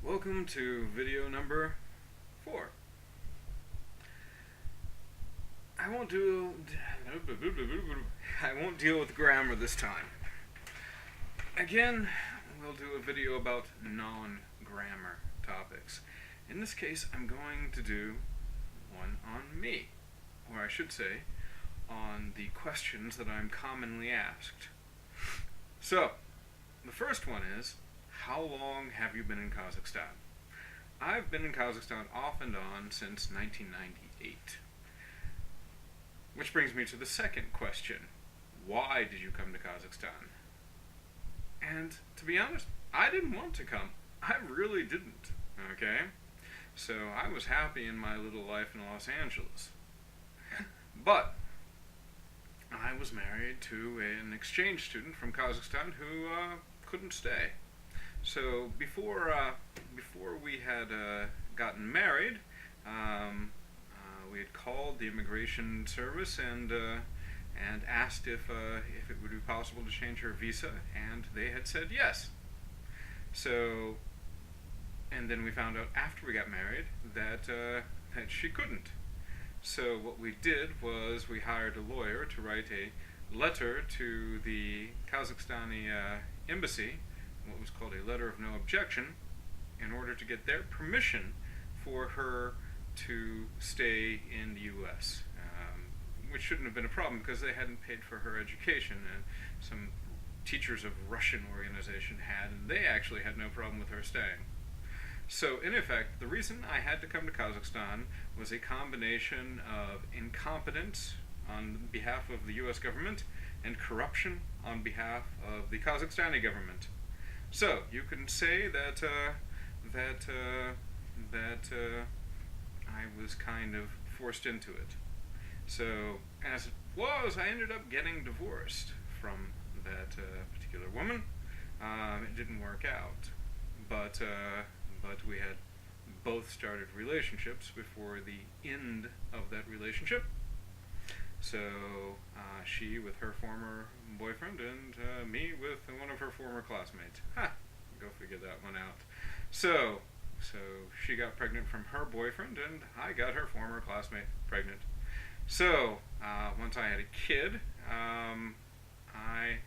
Welcome to video number 4. I won't deal with grammar this time. Again, we'll do a video about non-grammar topics. In this case, I'm going to do one on me, or I should say, on the questions that I'm commonly asked. So, the first one is, how long have you been in Kazakhstan? I've been in Kazakhstan off and on since 1998. Which brings me to the second question. Why did you come to Kazakhstan? And to be honest, I didn't want to come. I really didn't. Okay? So I was happy in my little life in Los Angeles. But I was married to an exchange student from Kazakhstan who couldn't stay. So before we had gotten married, we had called the immigration service and asked if it would be possible to change her visa, and they had said yes. So, and then we found out after we got married that she couldn't. So what we did was we hired a lawyer to write a letter to the Kazakhstani embassy, what was called a letter of no objection, in order to get their permission for her to stay in the U.S., which shouldn't have been a problem because they hadn't paid for her education, and some teachers of Russian organization had, and they actually had no problem with her staying. So, in effect, the reason I had to come to Kazakhstan was a combination of incompetence on behalf of the U.S. government and corruption on behalf of the Kazakhstani government. So, you can say that I was kind of forced into it. So, as it was, I ended up getting divorced from that particular woman. It didn't work out, but we had both started relationships before the end of that relationship. So she with her former boyfriend and me with one of her former classmates. Go figure that one out. So she got pregnant from her boyfriend, and I got her former classmate pregnant. So once I had a kid, I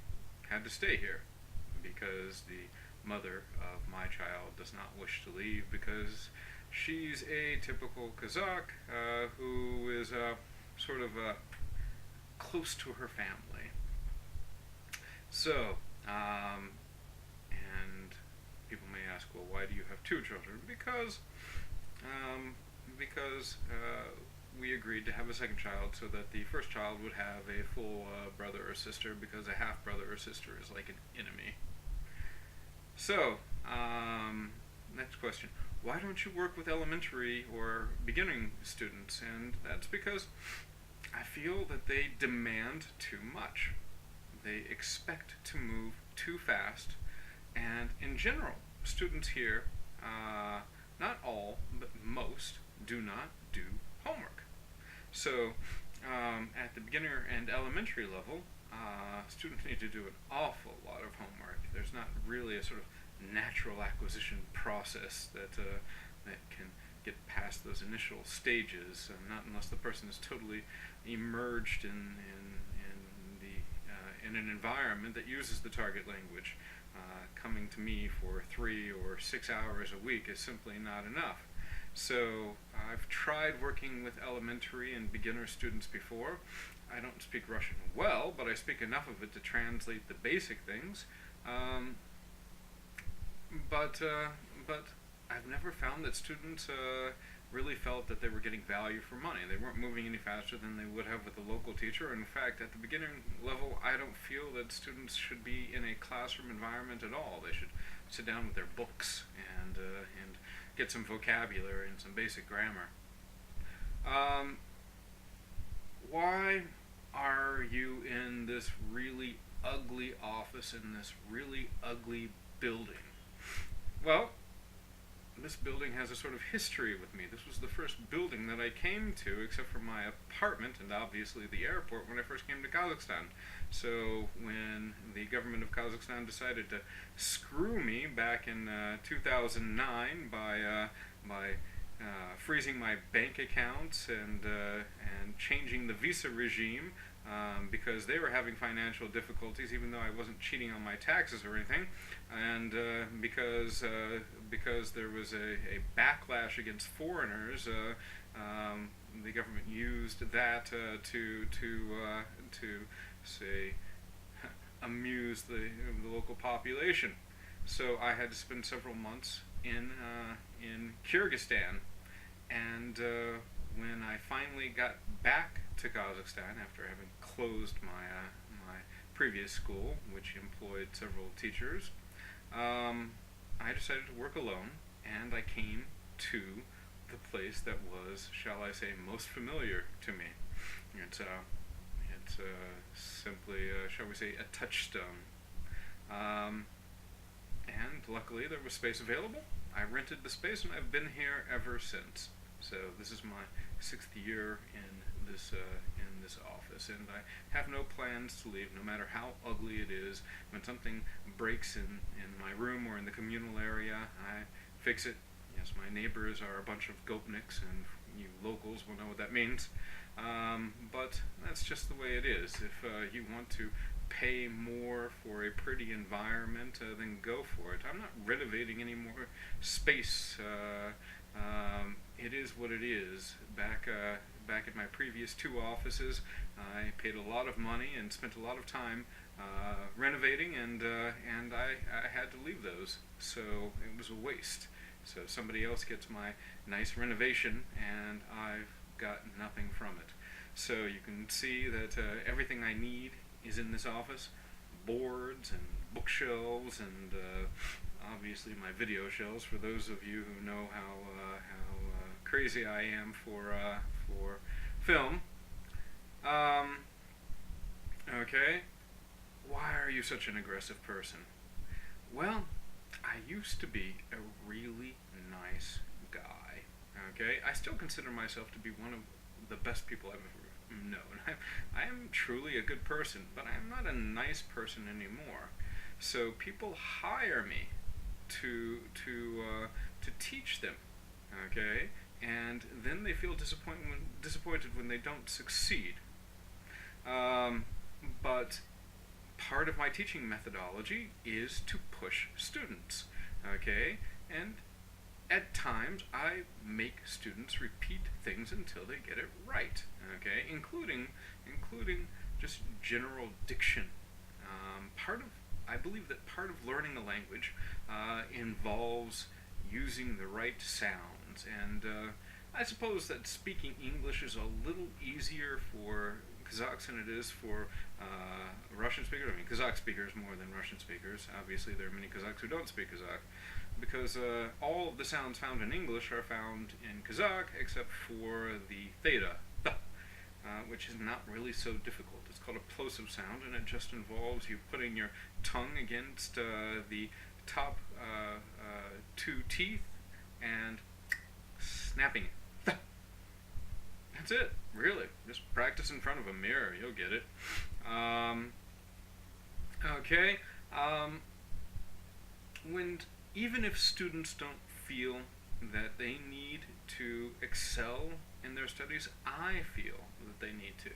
had to stay here because the mother of my child does not wish to leave because she's a typical Kazakh who is sort of close to her family. So, and people may ask, well, why do you have 2 children? Because we agreed to have a second child so that the first child would have a full brother or sister, because a half brother or sister is like an enemy. So, next question. Why don't you work with elementary or beginning students? And that's because I feel that they demand too much. They expect to move too fast, and in general, students here, not all, but most, do not do homework. So, at the beginner and elementary level, students need to do an awful lot of homework. There's not really a sort of natural acquisition process that can get past those initial stages, not unless the person is totally immersed in an environment that uses the target language. Coming to me for 3 or 6 hours a week is simply not enough. So I've tried working with elementary and beginner students before. I don't speak Russian well, but I speak enough of it to translate the basic things. But I've never found that students really felt that they were getting value for money. They weren't moving any faster than they would have with a local teacher. In fact, at the beginning level, I don't feel that students should be in a classroom environment at all. They should sit down with their books and get some vocabulary and some basic grammar. Why are you in this really ugly office in this really ugly building? Well, the this building has a sort of history with me. This was the first building that I came to, except for my apartment and obviously the airport, when I first came to Kazakhstan. So when the government of Kazakhstan decided to screw me back in 2009 by freezing my bank accounts and changing the visa regime, because they were having financial difficulties, even though I wasn't cheating on my taxes or anything, and because there was a backlash against foreigners, the government used that to say amuse the local population. So I had to spend several months in Kyrgyzstan, and when I finally got back to Kazakhstan after having closed my previous school, which employed several teachers, I decided to work alone, and I came to the place that was, shall I say, most familiar to me. It's simply, shall we say, a touchstone. And luckily there was space available. I rented the space, and I've been here ever since. So this is my 6th year in this office, and I have no plans to leave, no matter how ugly it is. When something breaks in my room or in the communal area, I fix it. Yes, my neighbors are a bunch of gopniks, and you locals will know what that means. But that's just the way it is. If you want to pay more for a pretty environment, then go for it. I'm not renovating any more space. It is what it is. Back at my previous 2 offices, I paid a lot of money and spent a lot of time renovating, and I had to leave those, so it was a waste. So somebody else gets my nice renovation, and I've got nothing from it. So you can see that everything I need is in this office: boards and bookshelves, and obviously my video shelves, for those of you who know how crazy I am for film. Okay, why are you such an aggressive person? Well, I used to be a really nice guy. Okay, I still consider myself to be one of the best people I've ever known. I am truly a good person, but I am not a nice person anymore. So people hire me to teach them. Okay, and then they feel disappointed when they don't succeed. But part of my teaching methodology is to push students. Okay, and at times I make students repeat things until they get it right. Okay, including just general diction. I believe that part of learning a language involves using the right sounds, and I suppose that speaking English is a little easier for Kazakhs than it is for Russian speakers. I mean, Kazakh speakers more than Russian speakers. Obviously, there are many Kazakhs who don't speak Kazakh, because all of the sounds found in English are found in Kazakh, except for the theta, which is not really so difficult. It's called a plosive sound, and it just involves you putting your tongue against the top 2 teeth and snapping it. That's it, really. Just practice in front of a mirror, you'll get it. Okay, even if students don't feel that they need to excel in their studies, I feel that they need to.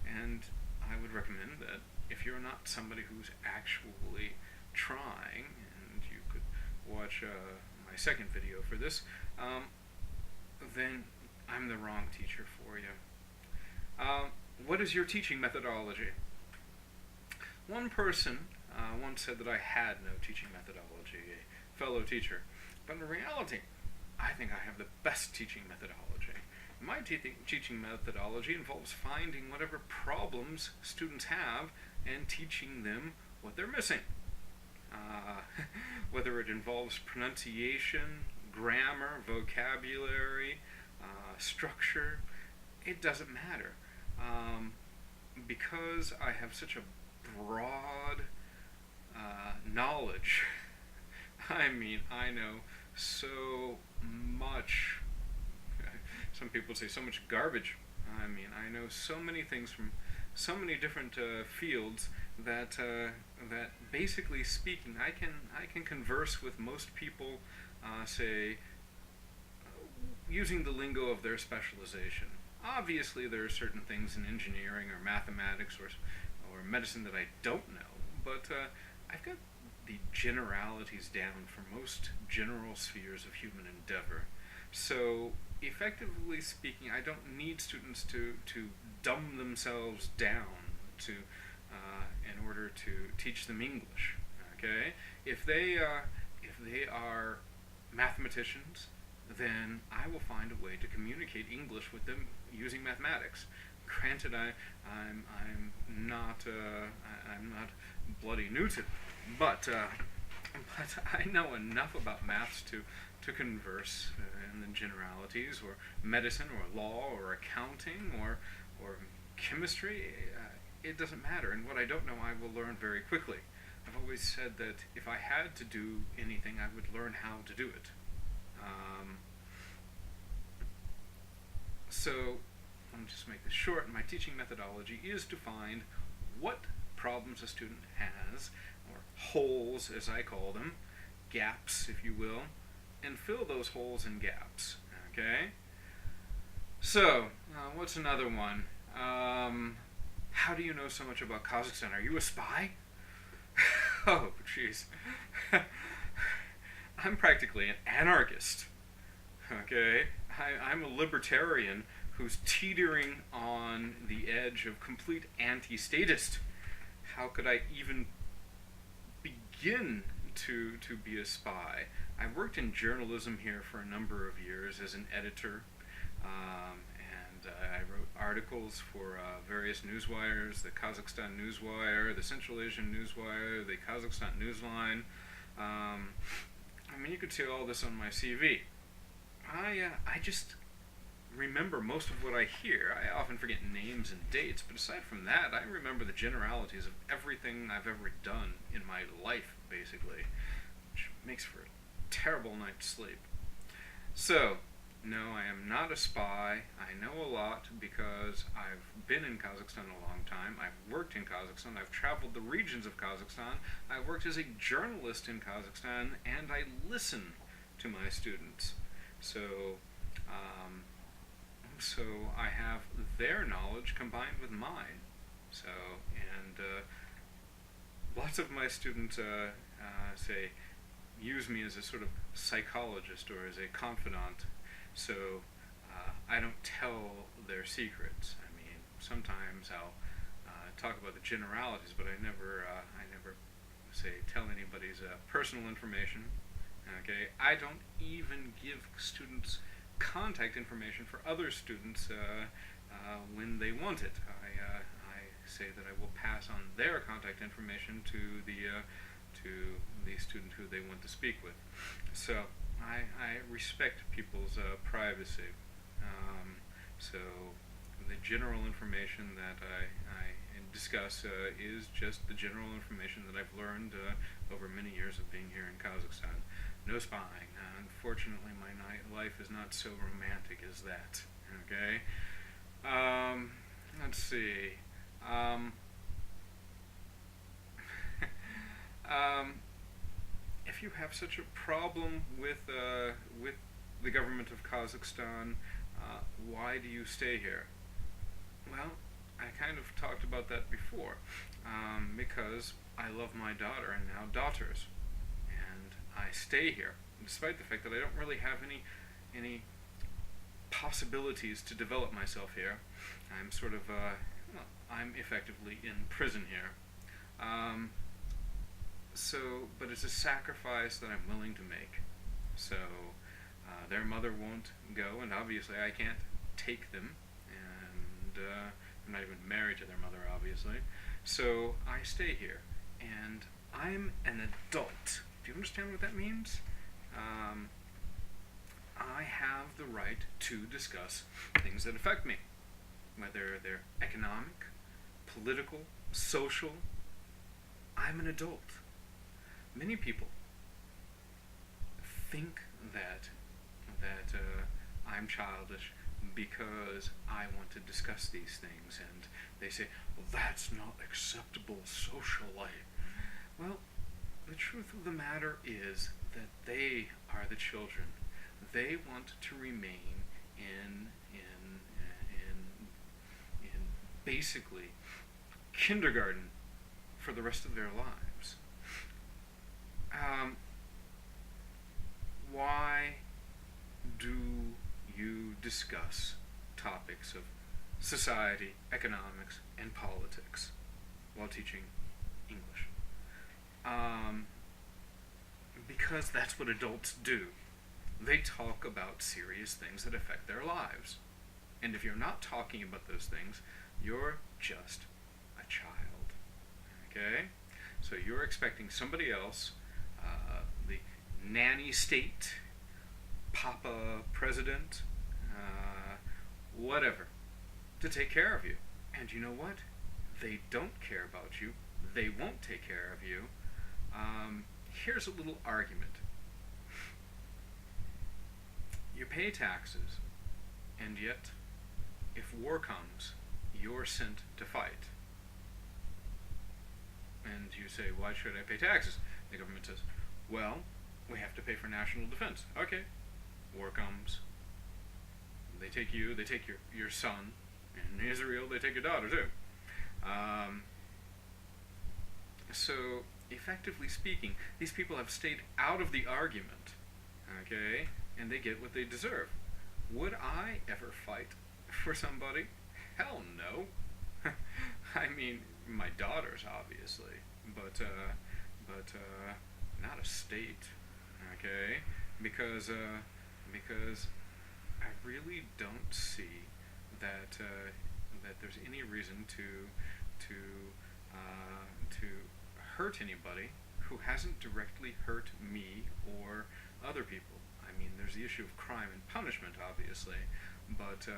And I would recommend that if you're not somebody who's actually trying, and you could watch my second video for this, then I'm the wrong teacher for you. What is your teaching methodology? One person once said that I had no teaching methodology, a fellow teacher. But in reality, I think I have the best teaching methodology. My teaching methodology involves finding whatever problems students have and teaching them what they're missing. Whether it involves pronunciation, grammar, vocabulary, structure, it doesn't matter. Because I have such a broad knowledge, I mean, I know so much, some people say so much garbage. I mean, I know so many things from so many different fields that that basically speaking, I can converse with most people, say, using the lingo of their specialization. Obviously, there are certain things in engineering or mathematics or medicine that I don't know, but I've got the generalities down for most general spheres of human endeavor. So, effectively speaking, I don't need students to dumb themselves down to in order to teach them English. Okay, if they are mathematicians, then I will find a way to communicate English with them using mathematics. Granted, I'm not bloody new to it, but I know enough about maths to converse in the generalities, or medicine, or law, or accounting, or chemistry. It doesn't matter, and what I don't know, I will learn very quickly. I've always said that if I had to do anything, I would learn how to do it. So, let me just make this short. My teaching methodology is to find what problems a student has, or holes as I call them, gaps if you will, and fill those holes and gaps. Okay? So, what's another one? How do you know so much about Kazakhstan? Are you a spy? Oh, jeez. I'm practically an anarchist. Okay? I'm a libertarian who's teetering on the edge of complete anti-statist. How could I even begin to be a spy? I worked in journalism here for a number of years as an editor, and I wrote articles for various newswires, the Kazakhstan Newswire, the Central Asian Newswire, the Kazakhstan Newsline. I mean, you could see all this on my CV. I just remember most of what I hear. I often forget names and dates, but aside from that, I remember the generalities of everything I've ever done in my life, basically, which makes for a terrible night's sleep. So, no, I am not a spy. I know a lot because I've been in Kazakhstan a long time. I've worked in Kazakhstan. I've traveled the regions of Kazakhstan. I worked as a journalist in Kazakhstan, and I listen to my students. So I have their knowledge combined with mine. So, and lots of my students say, use me as a sort of psychologist or as a confidant. So I don't tell their secrets. I mean, sometimes I'll talk about the generalities, but I never say tell anybody's personal information. Okay, I don't even give students contact information for other students when they want it. I say that I will pass on their contact information to the student who they want to speak with. So I respect people's privacy. So the general information that I discuss is just the general information that I've learned over many years of being here in Kazakhstan. No spying. Unfortunately, my life is not so romantic as that. Okay? Let's see. If you have such a problem with the government of Kazakhstan, why do you stay here? Well, I kind of talked about that before, because I love my daughter and now daughters, and I stay here, despite the fact that I don't really have any possibilities to develop myself here. I'm sort of, I'm effectively in prison here. But it's a sacrifice that I'm willing to make. So, their mother won't go, and obviously I can't take them, and I'm not even married to their mother, obviously. So I stay here, and I'm an adult. Do you understand what that means? I have the right to discuss things that affect me, whether they're economic, political, social. I'm an adult. Many people think that I'm childish because I want to discuss these things, and they say, well, that's not acceptable socially. Well, the truth of the matter is that they are the children. They want to remain in basically kindergarten for the rest of their lives. Why do you discuss topics of society, economics, and politics while teaching English? Because that's what adults do. They talk about serious things that affect their lives. And if you're not talking about those things, you're just a child. Okay? So you're expecting somebody else, the nanny state, papa president, whatever, to take care of you. And you know what? They don't care about you. They won't take care of you. Here's a little argument. You pay taxes, and yet, if war comes, you're sent to fight. And you say, why should I pay taxes? The government says, well, we have to pay for national defense. Okay, war comes. They take you, they take your son. In Israel, they take your daughter too. So, effectively speaking, these people have stayed out of the argument, okay, and they get what they deserve. Would I ever fight for somebody? Hell no. I mean, my daughters, obviously, but not a state, okay? Because I really don't see that there's any reason to hurt anybody who hasn't directly hurt me or other people. I mean, there's the issue of crime and punishment, obviously, but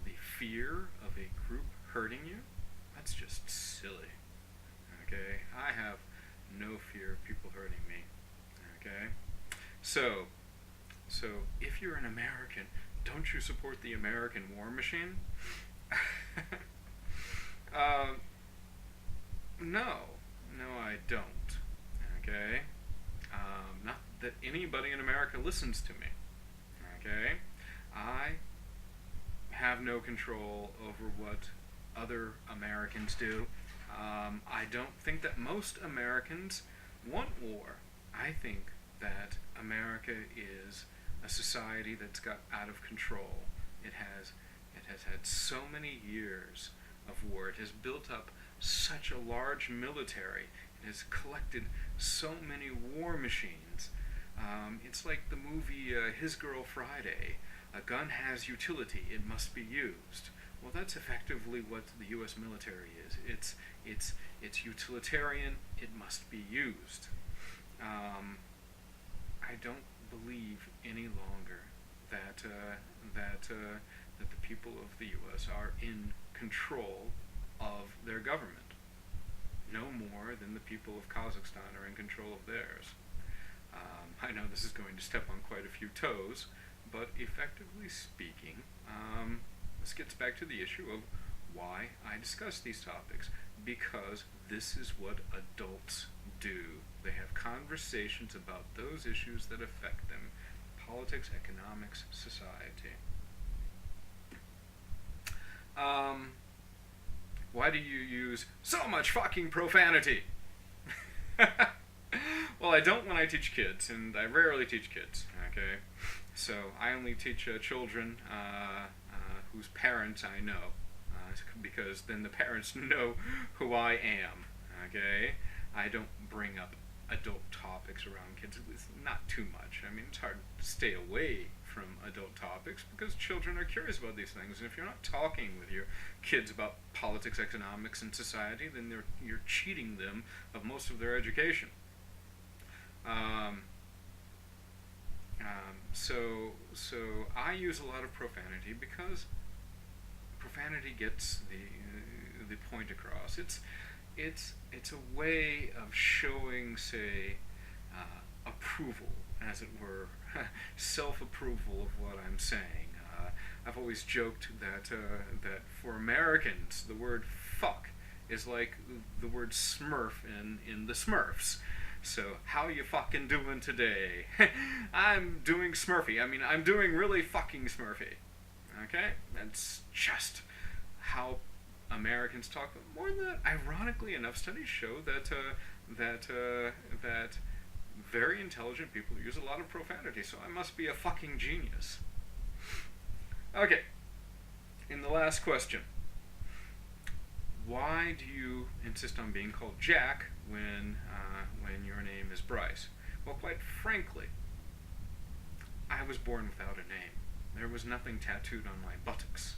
the fear of a group hurting you, that's just silly. Okay, I have no fear of people hurting me. Okay, so if you're an American, don't you support the American war machine? No, I don't. Okay, not that anybody in America listens to me. Okay, I have no control over what other Americans do. I don't think that most Americans want war. I think that America is a society that's got out of control. It has had so many years of war. It has built up such a large military. It has collected so many war machines. It's like the movie His Girl Friday. A gun has utility, it must be used. Well, that's effectively what the U.S. military is. It's utilitarian, it must be used. I don't believe any longer that the people of the U.S. are in control of their government. No more than the people of Kazakhstan are in control of theirs. I know this is going to step on quite a few toes, but effectively speaking, this gets back to the issue of why I discuss these topics. Because this is what adults do. They have conversations about those issues that affect them. Politics, economics, society. Why do you use so much fucking profanity? Well, I don't when I teach kids, and I rarely teach kids, okay? So I only teach children whose parents I know, because then the parents know who I am, okay? I don't bring up adult topics around kids, at least not too much. I mean, it's hard to stay away from adult topics because children are curious about these things, and if you're not talking with your kids about politics, economics, and society, then you're cheating them of most of their education. So I use a lot of profanity because profanity gets the point across. It's a way of showing, say, approval as it were, self-approval of what I'm saying. I've always joked that for Americans, the word fuck is like the word smurf in the Smurfs. So, how you fucking doing today? I'm doing smurfy. I mean, I'm doing really fucking smurfy. Okay? That's just how Americans talk. More than that, ironically enough, studies show that very intelligent people use a lot of profanity, so I must be a fucking genius. Okay, in the last question, why do you insist on being called Jack when your name is Bryce? Well, quite frankly, I was born without a name. There was nothing tattooed on my buttocks.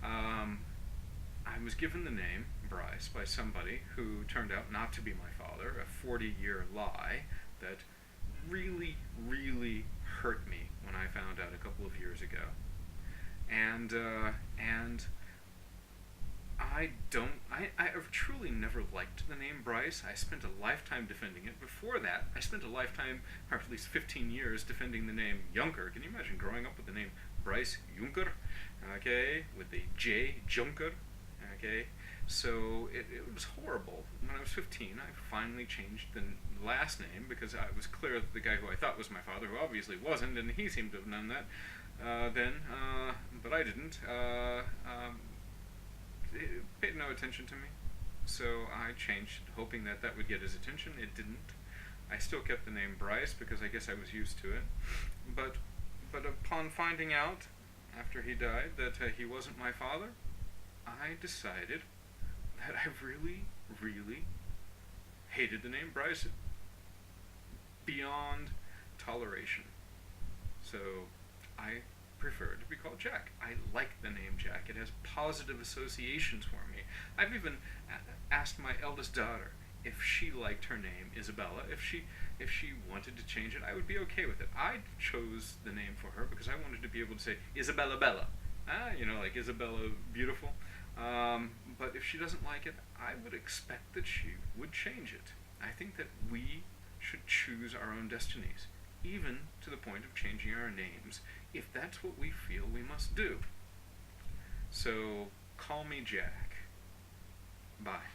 I was given the name Bryce by somebody who turned out not to be my father, a 40-year lie that really, really hurt me when I found out a couple of years ago. And I've truly never liked the name Bryce. I spent a lifetime defending it. Before that, I spent a lifetime, or at least 15 years, defending the name Junker. Can you imagine growing up with the name Bryce Junker? Okay, with the J, Junker. Okay, so it was horrible. When I was 15, I finally changed the last name because I was clear that the guy who I thought was my father, who obviously wasn't, and he seemed to have done that then, but I didn't. It paid no attention to me, so I changed, hoping that that would get his attention. It didn't. I still kept the name Bryce because I guess I was used to it, but upon finding out after he died that he wasn't my father, I decided that I really, really hated the name Bryce beyond toleration. So I prefer to be called Jack. I like the name Jack. It has positive associations for me. I've even asked my eldest daughter if she liked her name Isabella. If she wanted to change it, I would be okay with it. I chose the name for her because I wanted to be able to say Isabella Bella. Like Isabella Beautiful. But if she doesn't like it, I would expect that she would change it. I think that we should choose our own destinies, even to the point of changing our names, if that's what we feel we must do. So, call me Jack. Bye.